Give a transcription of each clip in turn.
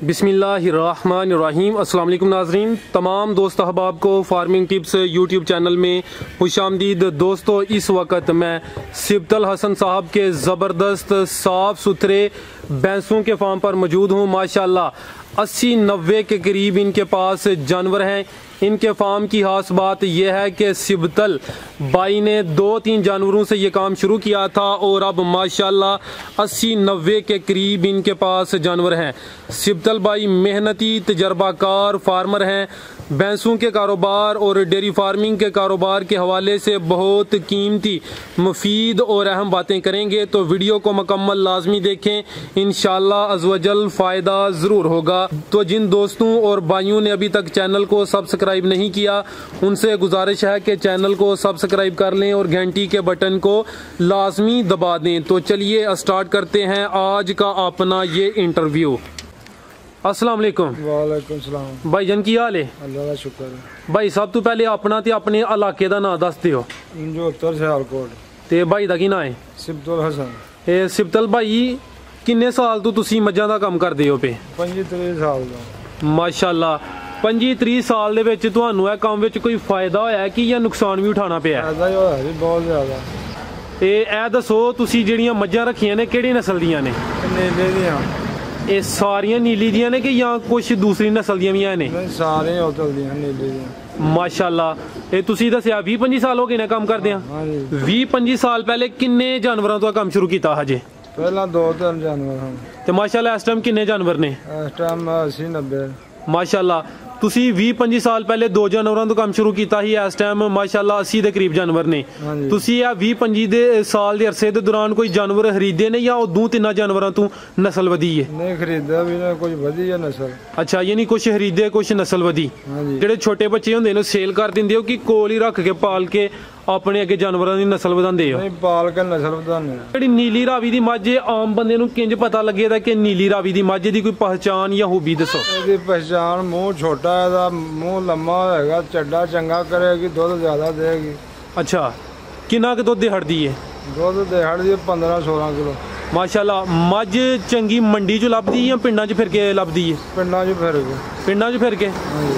बिस्मिल्लाहिर्रहमानिर्रहीम। अस्सलाम वालेकुम नाज़रीन, तमाम दोस्त अहबाब को फार्मिंग टिप्स यूट्यूब चैनल में खुशामदीद। दोस्तों, इस वक्त मैं सिब्तल हसन साहब के ज़बरदस्त साफ़ सुथरे भैंसों के फार्म पर मौजूद हूँ। माशाल्लाह 80-90 के करीब इनके पास जानवर हैं। इनके फार्म की खास बात यह है कि सिब्तल भाई ने 2-3 जानवरों से ये काम शुरू किया था और अब माशाल्लाह 80-90 के करीब इनके पास जानवर हैं। सिब्तल भाई मेहनती तजर्बाकार फार्मर हैं। भैंसों के कारोबार और डेयरी फार्मिंग के कारोबार के हवाले से बहुत कीमती, मुफीद और अहम बातें करेंगे, तो वीडियो को मुकम्मल लाजमी देखें। इंशाअल्लाह अज़्वजल फ़ायदा ज़रूर होगा। तो जिन दोस्तों और भाइयों ने अभी तक चैनल को सब्सक्राइब नहीं किया, उनसे गुजारिश है कि चैनल को सब्सक्राइब कर लें और घंटी के बटन को लाजमी दबा दें। तो चलिए स्टार्ट करते हैं आज का अपना ये इंटरव्यू। अस्सलाम वालेकुम। वालेकुम सलाम। भाई जन की हाल है? अल्लाह का शुक्र है। भाई सब तो पहले अपना ते अपने इलाके का नाम दस दियो। 75 सियालकोट। ते भाई दा की नाम है? सिब्तुल हसन। सिब्तल भाई किन्ने साल तो तुसी मज्जां दा काम करदे हो पे? 25 साल दा। माशाल्लाह 25-30 साल दे विच तुहानू इह काम विच कोई फायदा होया है कि या नुकसान भी उठाना पिया? फायदा ही होया जी, बहुत ज्यादा। ते ए दसो तुसी जेहड़ियां मज्जां रखियां ने किहड़ी नस्ल दियां ने? नीले दियां। ये सारियां नीली दियां ने कि या कुछ दूसरी नस्ल दियां भी ने? नहीं, सारे होटल दियां नीले दियां। माशाल्लाह। तुसी दस्सिया 20-25 साल हो गए ने काम करदे? हां जी। 20-25 साल पहले किन्ने जानवरां तो काम शुरू कीता हजे? पहला 2-3 जानवर हैं। ते माशाल्लाह इस टाइम किन्ने जानवर ने? इस टाइम 80-90। माशाल्लाह तुसी 20-25 साल पहले 2 जानवरों तो काम शुरू किया ही, इस टाइम माशाल्लाह 80 के करीब जानवर ने। तुसी 20-25 दे साल के अरसे के दौरान कोई जानवर खरीदे ने या 2-3 जानवरों तो नस्ल वधी है? नहीं खरीदा भी ना, कुछ वधी है नस्ल। अच्छा, यानी कुछ खरीदे कुछ नस्ल वधी। जेडे छोटे बच्चे होंगे ने सेल कर दिंदे हो कि कोल ही रख के पाल के अपने अगे जानवरों की नस्ल वधांदे हो? नहीं, पाल के नस्ल वधाने। जेडी नीली रावी दी मੱਝ आम बंदे नूं किंज पता लगेगा कि नीली रावी दी मੱਝ दी कोई पहचान या खूबी दसो? ਇਹਦੀ पहचान मुंह छोटा है, मुंह लम्मा होएगा, चड्डा चंगा करेगी, दूध ज्यादा देगी। अच्छा, कितना के दुध हटदी है? दूध दिहाड़ी 15-16 किलो। माशाल्लाह मੱਝ चंगी मंडी च लभदी या पिंडां च फिर के लभदी है? पिंडां च फिर के। पिंडां च फिर के।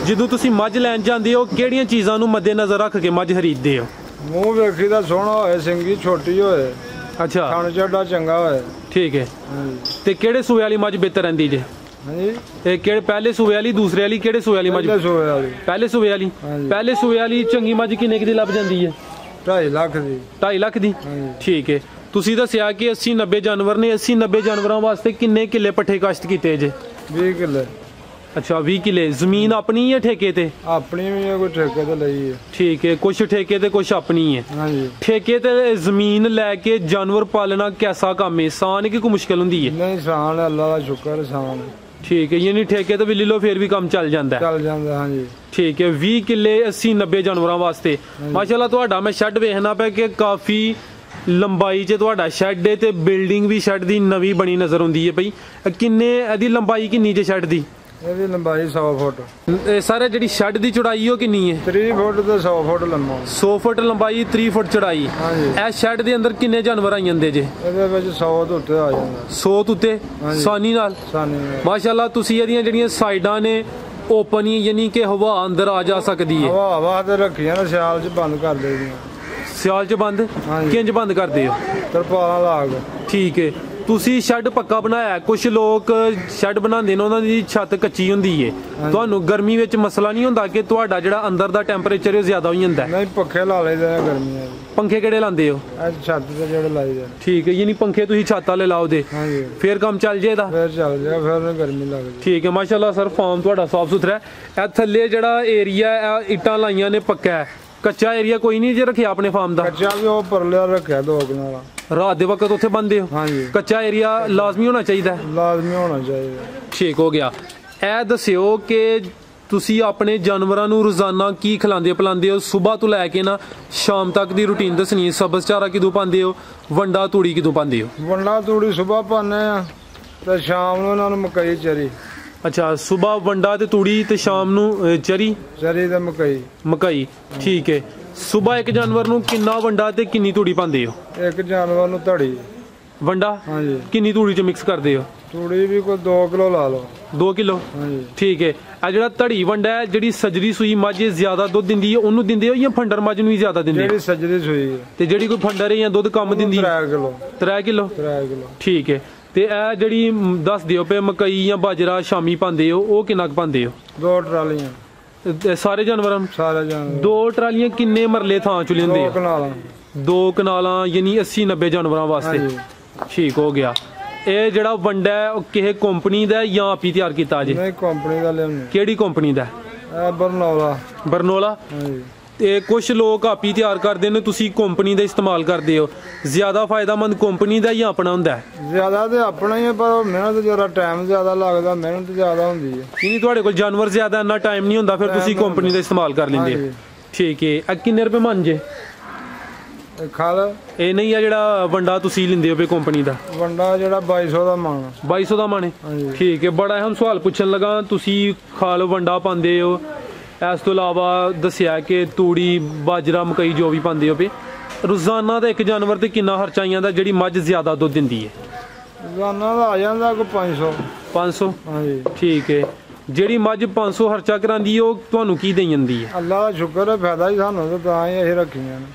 ਜਦੋਂ ਤੁਸੀਂ ਮੱਝ ਲੈਣ ਜਾਂਦੇ ਹੋ ਕਿਹੜੀਆਂ ਚੀਜ਼ਾਂ ਨੂੰ ਮੱਦੇਨਜ਼ਰ ਰੱਖ ਕੇ ਮੱਝ ਖਰੀਦਦੇ ਹੋ? ਮੂੰਹ ਵੇਖੀ ਦਾ ਸੋਹਣਾ ਹੋਏ, ਸਿੰਗੀ ਛੋਟੀ ਹੋਏ, ਅੱਛਾ ਖਾਣ ਚੱਡਾ ਚੰਗਾ ਹੋਏ। ਠੀਕ ਹੈ। ਤੇ ਕਿਹੜੇ ਸੂਏ ਵਾਲੀ ਮੱਝ ਬਿਹਤਰ ਰਹਿੰਦੀ ਜੇ? ਹਾਂਜੀ, ਇਹ ਕਿਹੜੇ ਪਹਿਲੇ ਸੂਏ ਵਾਲੀ, ਦੂਸਰੇ ਵਾਲੀ, ਕਿਹੜੇ ਸੂਏ ਵਾਲੀ ਮੱਝ? ਪਹਿਲੇ ਸੂਏ ਵਾਲੀ। ਪਹਿਲੇ ਸੂਏ ਵਾਲੀ। ਪਹਿਲੇ ਸੂਏ ਵਾਲੀ ਚੰਗੀ ਮੱਝ ਕਿੰਨੇ ਕੁ ਦੀ ਲੱਭ ਜਾਂਦੀ ਹੈ? 2.5 ਲੱਖ ਦੀ। 2.5 ਲੱਖ ਦੀ। ਠੀਕ ਹੈ। ਤੁਸੀਂ ਦੱਸਿਆ ਕਿ 80-90 ਜਾਨਵਰ ਨੇ। 80-90 ਜਾਨਵਰਾਂ ਵਾਸਤੇ ਕਿੰਨੇ ਕਿੱਲੇ ਪੱਠੇ ਕਾਸ਼ਤ ਕੀਤੇ ਜੇ? 20 ਕਿੱਲੇ। अच्छा, 20 किले। जमीन अपनी है ठेके ते? अपनी भी है, कोई ठेके ते लई है। ठीक है, कुछ ठेके ते कुछ अपनी है। हाँ जी। ठेके ते जमीन लैके जानवर पालना कैसा काम है? आसान है कि कोई मुश्किल होंदी है? नहीं, आसान है, अल्लाह का शुक्र है, आसान है। ठीक है, यानी ठेके ते भी ले लो फिर भी काम चल जाता है? चल जाता है। हाँ जी। ठीक है। 20 किले 80-90 जानवरों वास्ते। माशाल्लाह तुहाडा मैं शेड वेखना पे कि काफ़ी लंबाई च तुहाडा शेड है ते बिल्डिंग भी शेड दी नवी बनी नज़र आउंदी है। भाई किन्ने इहदी लंबाई किन्नी जे शेड दी? ਇਹਦੀ ਲੰਬਾਈ 100 ਫੁੱਟ। सारे जी शेड की चौड़ाई हो किन्नी है? 30 फुट ਤੇ 100 ਫੁੱਟ ਲੰਮਾ। 100 फुट लंबाई 30 फुट चौड़ाई। ਇਹ शेड ਦੇ ਅੰਦਰ ਕਿੰਨੇ ਜਾਨਵਰ ਆ ਜਾਂਦੇ ਜੇ? ਇਹਦੇ ਵਿੱਚ 100 ਤੋਂ ਉੱਤੇ ਆ ਜਾਂਦਾ। 100 ਤੋਂ ਉੱਤੇ ਆਸਾਨੀ ਨਾਲ? ਆਸਾਨੀ ਨਾਲ। ਮਾਸ਼ਾਅੱਲਾ ਤੁਸੀਂ ਇਹਦੀਆਂ ਜਿਹੜੀਆਂ ਸਾਈਡਾਂ ਨੇ ਓਪਨ ਹੀ, ਯਾਨੀ ਕਿ ਹਵਾ ਅੰਦਰ ਆ ਜਾ ਸਕਦੀ ਹੈ? ਹਵਾ ਤੇ ਰੱਖੀਆਂ ਨੇ, ਸਿਆਲ 'ਚ ਬੰਦ ਕਰ ਦੇਈਆਂ। ਸਿਆਲ 'ਚ ਬੰਦ ਕਿੰਜ ਬੰਦ ਕਰਦੇ ਹੋ? ਤਰਪਾਲਾਂ ਲਾ ਕੇ। ਠੀਕ ਹੈ। ਤੁਸੀਂ ਸ਼ੈੱਡ ਪੱਕਾ ਬਣਾਇਆ? ਕੁਝ ਲੋਕ ਸ਼ੈੱਡ ਬਣਾਉਂਦੇ ਨੇ ਉਹਨਾਂ ਦੀ ਛੱਤ ਕੱਚੀ ਹੁੰਦੀ ਹੈ, ਤੁਹਾਨੂੰ ਗਰਮੀ ਵਿੱਚ ਮਸਲਾ ਨਹੀਂ ਹੁੰਦਾ ਕਿ ਤੁਹਾਡਾ ਜਿਹੜਾ ਅੰਦਰ ਦਾ ਟੈਂਪਰੇਚਰ ਜ਼ਿਆਦਾ ਹੋ ਜਾਂਦਾ? ਨਹੀਂ, ਪੱਖੇ ਲਾ ਲਈਦੇ ਨੇ ਗਰਮੀਆਂ 'ਚ। पंखे केड़े लांदे हो? छत ते जेड़े लाई दे। ठीक है, यानी पंखे तुसी छत वाले लाओ दे? हां जी। फिर काम चल जाएगा? फिर चल जाए, फिर गर्मी लग जाए। ठीक है। माशाल्लाह सर फार्म तुहाडा साफ सुथरा है। ए थल्ले जेड़ा एरिया है इट्टां लाइयां ने पक्का है, कच्चा एरिया कोई नहीं जे रखिया अपने फार्म दा? कच्चा भी ओ परले रखिया 2 कनाला। रात दे वक्त उत्थे बंदे हो? हां जी। कच्चा एरिया लाजमी होना चाहिए? लाजमी होना चाहिए। ठीक हो गया। ए दस्सिओ कि ਤੁਸੀਂ ਆਪਣੇ ਜਾਨਵਰਾਂ ਨੂੰ ਰੋਜ਼ਾਨਾ ਕੀ ਖਿਲਾਉਂਦੇ ਪਿਲਾਉਂਦੇ ਹੋ? ਸਵੇਰ ਤੋਂ ਲੈ ਕੇ ਨਾ ਸ਼ਾਮ ਤੱਕ ਦੀ ਰੂਟੀਨ ਦੱਸਣੀ ਹੈ। ਸਬਜ਼ ਚਾਰਾ ਕਿਦੋਂ ਪਾਉਂਦੇ ਹੋ? ਵੰਡਾ ਤੂੜੀ ਕਿਦੋਂ ਪਾਉਂਦੇ ਹੋ? ਵੰਡਾ ਤੂੜੀ ਸਵੇਰ ਪਾਉਂਦੇ ਆ ਤੇ ਸ਼ਾਮ ਨੂੰ ਇਹਨਾਂ ਨੂੰ ਮਕਈ ਚਰੀ। अच्छा, सुबह वंडा ते तूड़ी ते शाम नू चरी? चरी ते मकई। मकई। ठीक है। सुबह एक जानवर नू किन्ना वंडा ते किन्नी तूड़ी पांदे हो? एक जानवर नू धड़ी। वंडा? हाँ जी। किन्नी तूड़ी च मिक्स करदे हो? ਤੂੜੀ ਵੀ ਕੋਈ 2 ਕਿਲੋ ਲਾ ਲਓ। 2 ਕਿਲੋ ਹਾਂਜੀ ਠੀਕ ਹੈ। ਆ ਜਿਹੜਾ ਧੜੀ ਵੰਡਾ ਹੈ, ਜਿਹੜੀ ਸਜਰੀ ਸੂਈ ਮੱਝ ਜ਼ਿਆਦਾ ਦੁੱਧ ਦਿੰਦੀ ਹੈ ਉਹਨੂੰ ਦਿੰਦੇ ਹੋ ਜਾਂ ਫੰਡਰ ਮੱਝ ਨੂੰ ਵੀ ਜ਼ਿਆਦਾ ਦਿੰਦੇ ਹੋ? ਜਿਹੜੀ ਸੱਜਰੀ ਸੂਈ ਹੈ ਤੇ ਜਿਹੜੀ ਕੋਈ ਫੰਡਰ ਹੈ ਜਾਂ ਦੁੱਧ ਕਮ ਦਿੰਦੀ 3 ਕਿਲੋ 3 ਕਿਲੋ 3 ਕਿਲੋ ਠੀਕ ਹੈ। ਤੇ ਇਹ ਜਿਹੜੀ ਦੱਸ ਦਿਓ ਪਏ ਮਕਈ ਜਾਂ ਬਾਜਰਾ ਸ਼ਾਮੀ ਪਾਉਂਦੇ ਹੋ, ਉਹ ਕਿੰਨਾ ਕੁ ਪਾਉਂਦੇ ਹੋ? 2 ਟਰਾਲੀਆਂ ਸਾਰੇ ਜਾਨਵਰਾਂ ਨੂੰ? ਸਾਰੇ ਜਾਨਵਰ 2 ਟਰਾਲੀਆਂ ਕਿੰਨੇ ਮਰਲੇ ਥਾਂ ਚ ਲੈਂਦੇ 2 ਆ? ਕਨਾਲਾਂ 2 ਕਨਾਲਾਂ ਯਾਨੀ 80-90 ਜਾਨਵਰਾਂ ਵਾਸਤੇ। ਹਾਂਜੀ ਠੀਕ ਹੋ ਗਿਆ। ਇਹ ਜਿਹੜਾ ਵੰਡਾ ਹੈ ਉਹ ਕਿਸੇ ਕੰਪਨੀ ਦਾ ਹੈ ਜਾਂ ਆਪ ਹੀ ਤਿਆਰ ਕੀਤਾ ਜੇ? ਨਹੀਂ ਕੰਪਨੀ ਦਾ ਲਿਆਉਂਦੇ। ਕਿਹੜੀ ਕੰਪਨੀ ਦਾ? ਇਹ ਬਰਨੌਲਾ। ਬਰਨੌਲਾ। ਹਾਂਜੀ ਤੇ ਕੁਝ ਲੋਕ ਆਪ ਹੀ ਤਿਆਰ ਕਰਦੇ ਨੇ, ਤੁਸੀਂ ਕੰਪਨੀ ਦਾ ਇਸਤੇਮਾਲ ਕਰਦੇ ਹੋ। ਜ਼ਿਆਦਾ ਫਾਇਦਾਮੰਦ ਕੰਪਨੀ ਦਾ ਜਾਂ ਆਪਣਾ ਹੁੰਦਾ ਹੈ? ਜ਼ਿਆਦਾ ਤੇ ਆਪਣਾ ਹੀ ਹੈ, ਪਰ ਮਿਹਨਤ ਜ਼ਿਆਦਾ, ਟਾਈਮ ਜ਼ਿਆਦਾ ਲੱਗਦਾ, ਮਿਹਨਤ ਜ਼ਿਆਦਾ ਹੁੰਦੀ ਹੈ। ਨਹੀਂ ਤੁਹਾਡੇ ਕੋਲ ਜਾਨਵਰ ਜ਼ਿਆਦਾ, ਇੰਨਾ ਟਾਈਮ ਨਹੀਂ ਹੁੰਦਾ, ਫਿਰ ਤੁਸੀਂ ਕੰਪਨੀ ਦਾ ਇਸਤੇਮਾਲ ਕਰ ਲੈਂਦੇ ਹੋ। ਠੀਕ ਹੈ। ਇਹ ਕਿੰਨੇ ਰੁਪਏ ਮੰਨ ਜੇ? ਖਾਲ ਇਹ ਨਹੀਂ ਆ ਜਿਹੜਾ ਵੰਡਾ ਤੁਸੀਂ ਲੈਂਦੇ ਹੋ ਕੰਪਨੀ ਦਾ? ਵੰਡਾ ਜਿਹੜਾ 2200 ਦਾ ਮਣ। 2200 ਦਾ ਮਣ? ਠੀਕ ਹੈ। ਬੜਾ ਅਹਿਮ ਸਵਾਲ ਪੁੱਛਣ ਲੱਗਾ, ਤੁਸੀਂ ਖਾਲ ਵੰਡਾ ਪਾਉਂਦੇ ਹੋ, ਇਸ ਤੋਂ ਇਲਾਵਾ ਦੱਸਿਆ ਕਿ ਤੂੜੀ ਬਾਜਰਾ ਮਕਈ ਜੋ ਵੀ ਪਾਉਂਦੇ ਹੋ ਪਏ, ਰੋਜ਼ਾਨਾ ਦਾ ਇੱਕ ਜਾਨਵਰ ਤੇ ਕਿੰਨਾ ਖਰਚਾ ਆ ਜਾਂਦਾ ਜਿਹੜੀ ਮੱਝ ਜ਼ਿਆਦਾ ਦੁੱਧ ਦਿੰਦੀ ਹੈ? ਰੋਜ਼ਾਨਾ ਦਾ ਆ ਜਾਂਦਾ ਕੋਈ 500। 500 ਹਾਂਜੀ ਠੀਕ ਹੈ। ਜਿਹੜੀ ਮੱਝ 500 ਖਰਚਾ ਕਰਾਂਦੀ ਉਹ ਤੁਹਾਨੂੰ ਕੀ ਦੇਈ ਜਾਂਦੀ ਹੈ? ਅੱਲਾ ਦਾ ਸ਼ੁਕਰ ਹੈ, ਫਾਇਦਾ ਹੀ ਸਾਨੂੰ ਤੇ ਤਾਂ ਹੀ ਅਸੀਂ ਰੱਖੀਆਂ ਨੇ,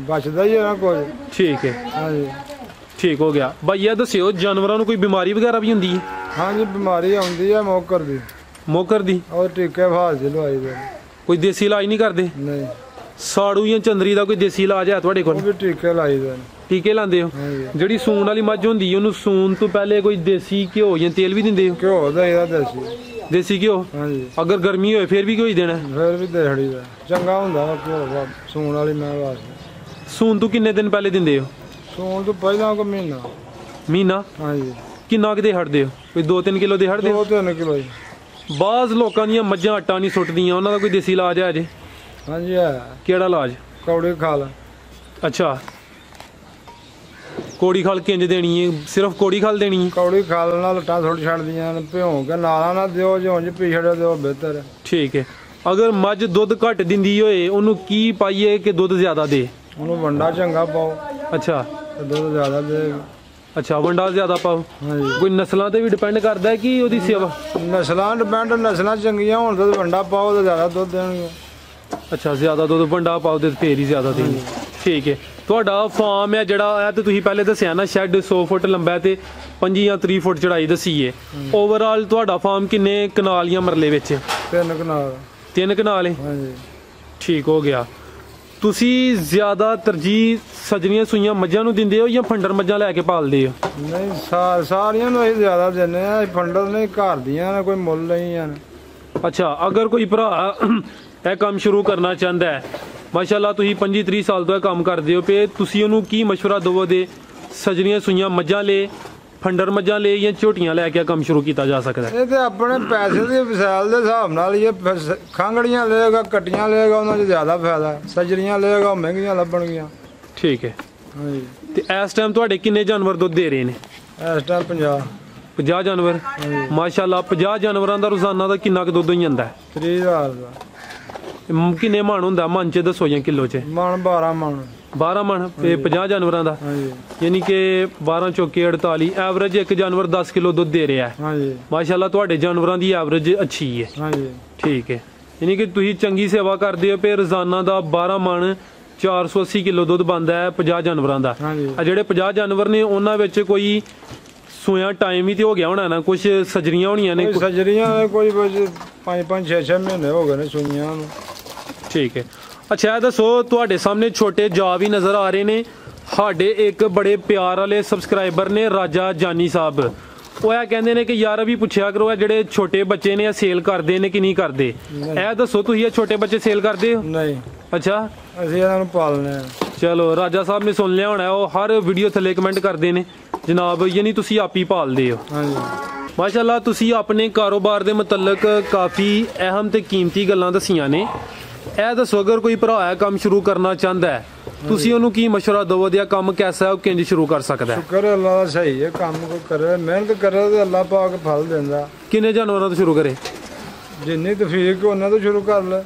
ਬਚਦਾ ਹੀ ਹੈ ਨਾ ਕੁਝ। ਠੀਕ ਹੈ। ਹਾਂਜੀ ਠੀਕ ਹੋ ਗਿਆ। ਬਾਈ ਇਹ ਦੱਸਿਓ ਜਾਨਵਰਾਂ ਨੂੰ ਕੋਈ ਬਿਮਾਰੀ ਵਗੈਰਾ ਵੀ ਹੁੰਦੀ ਹੈ? ਹਾਂਜੀ ਬਿਮਾਰੀ ਆਉਂਦੀ ਹੈ ਮੋਕਰ ਦੀ। ਮੋਕਰ ਦੀ? ਉਹ ਟੀਕੇ ਫਾਸ ਦੀ ਲਵਾਈ ਦੇ। ਕੋਈ ਦੇਸੀ ਇਲਾਜ ਨਹੀਂ ਕਰਦੇ? ਨਹੀਂ। ਸਾੜੂ ਜਾਂ ਚੰਦਰੀ ਦਾ ਕੋਈ ਦੇਸੀ ਇਲਾਜ ਹੈ ਤੁਹਾਡੇ ਕੋਲ? ਉਹ ਵੀ ਟੀਕੇ ਲਾਈ ਦੇ। ਟੀਕੇ ਲਾਉਂਦੇ ਹੋ? ਹਾਂਜੀ ਜਿਹੜੀ ਸੂਣ ਵਾਲੀ ਮੱਝ ਹੁੰਦੀ ਉਹਨੂੰ ਸੂਣ ਤੋਂ ਪਹਿਲੇ ਕੋਈ ਦੇਸੀ ਘਿਓ ਜਾਂ ਤੇਲ ਵੀ ਦਿੰਦੇ ਹੋ? ਘਿਓ ਦਾ ਇਹਦਾ ਦੇਸੀ। ਦੇਸੀ ਘਿਓ? ਹਾਂਜੀ ਅਗਰ ਗਰਮੀ ਹੋਏ ਫਿਰ ਵੀ ਘਿਓ ਹੀ ਦੇਣਾ? ਫਿਰ ਵੀ ਦੇਹੜੀ ਦਾ ਚੰਗਾ ਹੁੰਦਾ ਵਾ ਘਿਓ ਦਾ ਸੂਣ ਵਾਲੀ ਮੈਂ ਵਾਸਤੇ। ਸੂਣ ਤੋਂ ਕਿੰਨੇ ਦਿਨ ਪਹਿਲੇ ਦਿੰਦੇ ਹੋ? ਸੂਣ ਤੋਂ ਪਹਿਲਾਂ ਕੋ ਮਹੀਨਾ। ਮਹੀਨਾ? ਹਾਂਜੀ ਕਿੰਨਾ ਕੁ ਦੇ ਹਟਦੇ ਹੋ? ਕੋਈ 2-3 ਕਿਲੋ ਦੇ ਹਟਦੇ ਹੋ? 2-3 ਕਿਲੋ ਜੀ। ਬਾਜ਼ ਲੋਕਾਂ ਦੀਆਂ ਮੱਝਾਂ ਆਟਾ ਨਹੀਂ ਸੁੱਟਦੀਆਂ, ਉਹਨਾਂ ਦਾ ਕੋਈ ਦੇਸੀ ਇਲਾਜ ਹੈ ਅਜੇ? ਹਾਂਜੀ ਹੈ। ਕਿਹੜਾ ਇਲਾਜ? ਕੌੜੀ ਖਾਲ। ਅੱਛਾ ਕੋੜੀ ਖਾਲ ਕਿੰਜ ਦੇਣੀ ਹੈ? ਸਿਰਫ ਕੋੜੀ ਖਾਲ ਦੇਣੀ ਹੈ? ਕੌੜੀ ਖਾਲ ਨਾਲ ਲੱਟਾਂ ਥੋੜੀ ਛੱਡਦੀਆਂ ਨੇ, ਭਿਉਂ ਕੇ ਨਾਲਾਂ ਨਾ ਦਿਓ, ਜੋ ਉਂਝ ਪੀ ਛੜਿਓ ਦਿਓ ਬਿਹਤਰ। ਠੀਕ ਹੈ। ਅਗਰ ਮੱਝ ਦੁੱਧ ਘੱਟ ਦਿੰਦੀ ਹੋਏ ਉਹਨੂੰ ਕੀ ਪਾਈਏ ਕਿ ਦੁੱਧ ਜ਼ਿਆਦਾ ਦੇ? ਉਹਨੂੰ ਵੰਡਾ ਚੰਗਾ ਪਾਓ। ਅੱਛਾ ਤੇ ਦੁੱਧ ਜ਼ਿਆਦਾ ਦੇ। ਅੱਛਾ ਵੰਡਾ ਜ਼ਿਆਦਾ ਪਾਓ। ਹਾਂਜੀ ਕੋਈ ਨਸਲਾਂ ਤੇ ਵੀ ਡਿਪੈਂਡ ਕਰਦਾ ਹੈ ਕਿ ਉਹਦੀ ਸੇਵਾ? ਨਸਲਾਂ ਡਿਪੈਂਡ, ਨਸਲਾਂ ਚੰਗੀਆਂ ਹੋਣ ਤੇ ਵੰਡਾ ਪਾਓ ਤਾਂ ਜ਼ਿਆਦਾ ਦੁੱਧ ਦੇਣਗੇ। ਅੱਛਾ ਜ਼ਿਆਦਾ ਦੁੱਧ ਵੰਡਾ ਪਾਓ ਤੇ ਫੇਰ ਹੀ ਜ਼ਿਆਦਾ ਦੇਣੀ। ਠੀਕ ਹੈ। ਤੁਹਾਡਾ ਫਾਰਮ ਹੈ ਜਿਹੜਾ ਆ ਤੇ ਤੁਸੀਂ ਪਹਿਲੇ ਦੱਸਿਆ ਨਾ ਸ਼ੈੱਡ 100 ਫੁੱਟ ਲੰਬਾ ਤੇ 25 ਜਾਂ 30 ਫੁੱਟ ਚੜਾਈ ਦੱਸੀ ਹੈ। ਓਵਰਆਲ ਤੁਹਾਡਾ ਫਾਰਮ ਕਿੰਨੇ ਕਨਾਲ ਜਾਂ ਮਰਲੇ ਵਿੱਚ? 3 ਕਨਾਲ। 3 ਕਨਾਲ ਹੈ? ਹਾਂਜੀ ਠੀਕ ਹੋ ਗਿਆ। ਤੁਸੀਂ ਜ਼ਿਆਦਾ ਤਰਜੀਹ ਸਜਰੀਆਂ ਸੂਈਆਂ ਮੱਝਾਂ ਨੂੰ ਦਿੰਦੇ ਹੋ ਜਾਂ ਫੰਡਰ ਮੱਝਾਂ ਲੈ ਕੇ ਪਾਲਦੇ ਹੋ? ਨਹੀਂ ਸਾਰੀਆਂ ਨੂੰ ਅਸੀਂ ਜ਼ਿਆਦਾ ਦਿੰਦੇ ਆ। ਫੰਡਰ ਨਹੀਂ, ਘਰ ਦੀਆਂ ਨੇ, ਕੋਈ ਮੁੱਲ ਨਹੀਂ ਹਨ। ਅੱਛਾ ਅਗਰ ਕੋਈ ਭਰਾ ਇਹ ਕੰਮ ਸ਼ੁਰੂ ਕਰਨਾ ਚਾਹੁੰਦਾ ਹੈ, ਮਾਸ਼ਾਅੱਲਾ ਤੁਸੀਂ 25-30 ਸਾਲ ਤੋਂ ਇਹ ਕੰਮ ਕਰਦੇ ਹੋ ਪਏ, ਤੁਸੀਂ ਉਹਨੂੰ ਕੀ ਮਸ਼ਵਰਾ ਦਵੋਗੇ? ਸਜਰੀਆਂ ਸੂਈਆਂ ਮੱਝਾਂ ਲੈ, ਫੰਡਰ ਮੱਝਾਂ ਲੈ ਜਾਂ ਝੋਟੀਆਂ ਲੈ ਕੇ ਕੰਮ ਸ਼ੁਰੂ ਕੀਤਾ ਜਾ ਸਕਦਾ? ਇਹ ਤੇ ਆਪਣੇ ਪੈਸੇ ਦੇ ਵਿਸਾਲ ਦੇ ਹਿਸਾਬ ਨਾਲ ਹੀ। ਖਾਂਗੜੀਆਂ ਲਏਗਾ, ਕੱਟੀਆਂ ਲਏਗਾ, ਉਹਨਾਂ 'ਚ ਜ਼ਿਆਦਾ ਫਾਇਦਾ। ਸਜਰੀਆਂ ਲਏਗਾ ਉਹ ਮਹਿੰਗੀਆਂ ਲੱਭਣਗੀਆਂ। ਠੀਕ ਹੈ। ਹਾਂਜੀ ਤੇ ਇਸ ਟਾਈਮ ਤੁਹਾਡੇ ਕਿੰਨੇ ਜਾਨਵਰ ਦੁੱਧ ਦੇ ਰਹੇ ਨੇ? ਇਸ ਟਾਈਮ 50 ਜਾਨਵਰ? ਮਾਸ਼ਾਅੱਲਾ 50 ਜਾਨਵਰਾਂ ਦਾ ਰੋਜ਼ਾਨਾ ਦਾ ਕਿੰਨਾ ਕੁ ਦੁੱਧ ਹੋ ਜਾਂਦਾ ਹੈ? 30,000 ਦਾ। ਕਿੰਨੇ ਮਣ ਹੁੰਦਾ ਮਣ ਚ ਦੱਸੋ ਜਾਂ ਕਿਲੋ ਚ? ਮਣ 12 ਮਣ। 12 ਮਣ ਤੇ 50 ਜਾਨਵਰਾਂ ਦਾ? ਹਾਂਜੀ ਯਾਨੀ ਕਿ 12 ਚੌਕੇ 48, ਐਵਰੇਜ ਇੱਕ ਜਾਨਵਰ 10 ਕਿਲੋ ਦੁੱਧ ਦੇ ਰਿਹਾ ਹੈ। ਹਾਂਜੀ ਮਾਸ਼ਾਅੱਲਾ ਤੁਹਾਡੇ ਜਾਨਵਰਾਂ ਦੀ ਐਵਰੇਜ ਅੱਛੀ ਹੈ। ਹਾਂਜੀ ਠੀਕ ਹੈ। ਯਾਨੀ ਕਿ ਤੁਸੀਂ ਚੰਗੀ ਸੇਵਾ ਕਰਦੇ ਹੋ ਪਏ। ਰੋਜ਼ਾਨਾ ਦਾ 12 ਮਣ 480 ਕਿਲੋ ਦੁੱਧ ਬਣਦਾ ਹੈ 50 ਜਾਨਵਰਾਂ ਦਾ। ਹਾਂਜੀ ਆ ਜਿਹੜੇ 50 ਜਾਨਵਰ ਨੇ ਉਹਨਾਂ ਵਿੱਚ ਕੋਈ ਸੋਇਆ ਟਾਈਮ ਵੀ ਤੇ ਹੋ ਗਿਆ ਹੋਣਾ ਨਾ, ਕੁਝ ਸਜਰੀਆਂ ਹੋਣੀਆਂ ਨੇ? ਸਜਰੀਆਂ ਕੋਈ 5-5 6-6 ਮਹੀਨੇ ਹੋ ਗਏ ਨੇ ਸੂਈਆਂ ਨੂੰ। ਠੀਕ ਹੈ। ਅੱਛਾ ਇਹ ਦੱਸੋ ਤੁਹਾਡੇ ਸਾਹਮਣੇ ਛੋਟੇ ਜਾ ਵੀ ਨਜ਼ਰ ਆ ਰਹੇ ਨੇ। ਸਾਡੇ ਇੱਕ ਬੜੇ ਪਿਆਰ ਵਾਲੇ ਸਬਸਕ੍ਰਾਈਬਰ ਨੇ ਰਾਜਾ ਜਾਨੀ ਸਾਹਿਬ, ਉਹ ਇਹ ਕਹਿੰਦੇ ਨੇ ਕਿ ਯਾਰ ਵੀ ਪੁੱਛਿਆ ਕਰੋ ਇਹ ਜਿਹੜੇ ਛੋਟੇ ਬੱਚੇ ਨੇ ਇਹ ਸੇਲ ਕਰਦੇ ਨੇ ਕਿ ਨਹੀਂ ਕਰਦੇ? ਇਹ ਦੱਸੋ ਤੁਸੀਂ ਇਹ ਛੋਟੇ ਬੱਚੇ ਸੇਲ ਕਰਦੇ ਹੋ? ਨਹੀਂ। ਅੱਛਾ ਅਸੀਂ ਇਹਨਾਂ ਨੂੰ ਪਾਲਨੇ ਆ। ਚਲੋ ਰਾਜਾ ਸਾਹਿਬ ਨੇ ਸੁਣ ਲਿਆ ਹੋਣਾ, ਉਹ ਹਰ ਵੀਡੀਓ ਥੱਲੇ ਕਮੈਂਟ ਕਰਦੇ ਨੇ ਜਨਾਬ ਯਾਨੀ ਤੁਸੀਂ ਆਪ ਹੀ ਪਾਲਦੇ ਹੋ। ਹਾਂਜੀ ਮਾਸ਼ਾਅੱਲਾ ਤੁਸੀਂ ਆਪਣੇ ਕਾਰੋਬਾਰ ਦੇ ਮੁਤਲਕ ਕਾਫੀ ਅਹਿਮ ਤੇ ਕੀਮਤੀ ਗੱਲਾਂ ਦੱਸੀਆਂ ਨੇ। ਇਹ ਦੱਸੋ ਅਗਰ ਕੋਈ ਭਰਾ ਇਹ ਕੰਮ ਸ਼ੁਰੂ ਕਰਨਾ ਚਾਹੁੰਦਾ ਹੈ ਤੁਸੀਂ ਉਹਨੂੰ ਕੀ ਮਸ਼ਵਰਾ ਦਵੋਗੇ? ਕੰਮ ਕੈਸਾ ਹੈ, ਉਹ ਕਿੰਜ ਸ਼ੁਰੂ ਕਰ ਸਕਦਾ ਹੈ? ਸ਼ੁਕਰ ਅੱਲਾ ਦਾ ਸਹੀ ਹੈ। ਕੰਮ ਕੋ ਕਰੇ, ਮਿਹਨਤ ਕਰੇ ਤੇ ਅੱਲਾ ਪਾਕ ਫਲ ਦਿੰਦਾ। ਕਿੰਨੇ ਜਾਨਵਰਾਂ ਤੋਂ ਸ਼ੁਰੂ ਕਰੇ? ਜਿੰਨੀ ਤੌਫੀਕ ਉਹਨਾਂ ਤੋਂ ਸ਼ੁਰੂ ਕਰ ਲੈ,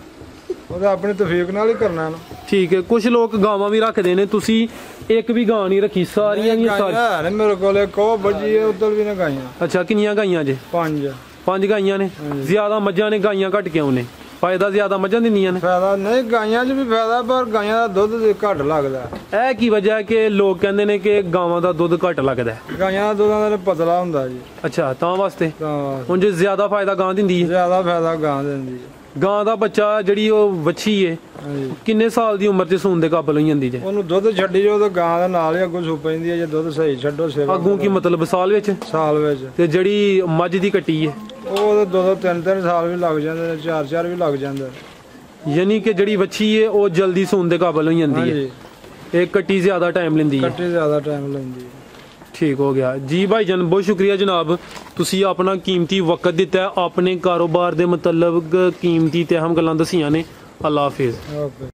ਉਹਦਾ ਆਪਣੀ ਤੌਫੀਕ ਨਾਲ ਹੀ ਕਰਨਾ ਨਾ। ਠੀਕ ਹੈ। ਕੁਝ ਲੋਕ ਗਾਵਾਂ ਵੀ ਰੱਖਦੇ ਨੇ, ਤੁਸੀਂ ਇੱਕ ਵੀ ਗਾਂ ਨਹੀਂ ਰੱਖੀ, ਸਾਰੀਆਂ ਦੀਆਂ ਸਾਰੀਆਂ? ਗਾਈਆਂ ਨੇ ਮੇਰੇ ਕੋਲ, ਇੱਕ ਉਹ ਬੱਜੀ ਹੈ ਉੱਧਰ ਵੀ ਨੇ ਗਾਈਆਂ। ਅੱਛਾ, ਕਿੰਨੀਆਂ ਗਾਈਆਂ ਜੇ? 5 ਗਾਈਆਂ ਨੇ। ਜ਼ਿਆਦਾ ਮੱਝਾਂ ਨੇ, ਗਾਈਆਂ ਘੱਟ ਕਿਉਂ ਨੇ? ਫਾਇਦਾ ਜ਼ਿਆਦਾ ਮੱਝਾਂ ਦਿੰਦੀਆਂ ਨੇ? ਫਾਇਦਾ ਨਹੀਂ, ਗਾਈਆਂ 'ਚ ਵੀ ਫਾਇਦਾ, ਪਰ ਗਾਈਆਂ ਦਾ ਦੁੱਧ ਘੱਟ ਲੱਗਦਾ। ਇਹ ਕੀ ਵਜ੍ਹਾ ਹੈ ਕਿ ਲੋਕ ਕਹਿੰਦੇ ਨੇ ਕਿ ਗਾਵਾਂ ਦਾ ਦੁੱਧ ਘੱਟ ਲੱਗਦਾ ਹੈ? ਗਾਈਆਂ ਦਾ ਦੁੱਧ ਦਾ ਪਤਲਾ ਹੁੰਦਾ ਜੀ। ਅੱਛਾ, ਤਾਂ ਵਾਸਤੇ। ਤਾਂ ਹੁਣ ਜੇ ਜ਼ਿਆਦਾ ਫਾਇਦਾ ਗਾਂ ਦਿੰਦੀ ਹੈ? ਜ਼ਿਆਦਾ ਫਾਇਦਾ ਗਾਂ ਦਿੰਦੀ ਹੈ। ਗਾਂ ਦਾ ਬੱਚਾ ਜਿਹੜੀ ਉਹ ਵੱਛੀ ਏ, ਹਾਂਜੀ, ਕਿੰਨੇ ਸਾਲ ਦੀ ਉਮਰ 'ਚ ਸੂਣ ਦੇ ਕਾਬਲ ਹੋ ਜਾਂਦੀ ਜੇ? ਉਹਨੂੰ ਦੁੱਧ ਛੱਡੀ ਜੋ ਤਾਂ ਗਾਂ ਦੇ ਨਾਲ ਹੀ ਅੱਗੋਂ ਸੂ ਪੈਂਦੀ ਹੈ। ਜੇ ਦੁੱਧ ਸਹੀ ਛੱਡੋ ਸੇਵਾ ਅੱਗੋਂ ਕੀ ਮਤਲਬ ਸਾਲ ਵਿੱਚ? ਸਾਲ ਵਿੱਚ। ਤੇ ਜਿਹੜੀ ਮੱਝ ਦੀ ਕੱਟੀ ਏ ਉਹ 2-3 ਸਾਲ ਵੀ ਲੱਗ ਜਾਂਦੇ ਨੇ, 4 ਵੀ ਲੱਗ ਜਾਂਦੇ। ਯਾਨੀ ਕਿ ਜਿਹੜੀ ਵੱਛੀ ਏ ਉਹ ਜਲਦੀ ਸੂਣ ਦੇ ਕਾਬਲ ਹੋ ਜਾਂਦੀ ਹੈ, ਹਾਂਜੀ, ਇਹ ਕੱਟੀ ਜ਼ਿਆਦਾ ਟਾਈਮ ਲੈਂਦੀ ਹੈ। ਕੱਟੀ ਜ਼ਿਆਦਾ ਟਾਈਮ ਲੈਂਦੀ ਹੈ। ਠੀਕ ਹੋ ਗਿਆ ਜੀ ਭਾਈ ਜਾਨ, ਬਹੁਤ ਸ਼ੁਕਰੀਆ ਜਨਾਬ, ਤੁਸੀਂ ਆਪਣਾ ਕੀਮਤੀ ਵਕਤ ਦਿੱਤਾ ਹੈ, ਆਪਣੇ ਕਾਰੋਬਾਰ ਦੇ ਮੁਤਲਕ ਕੀਮਤੀ ਤੇ ਅਹਿਮ ਗੱਲਾਂ ਦਸੀਆਂ ਨੇ। ਅੱਲਾ ਹਾਫਿਜ਼। ਓਕੇ।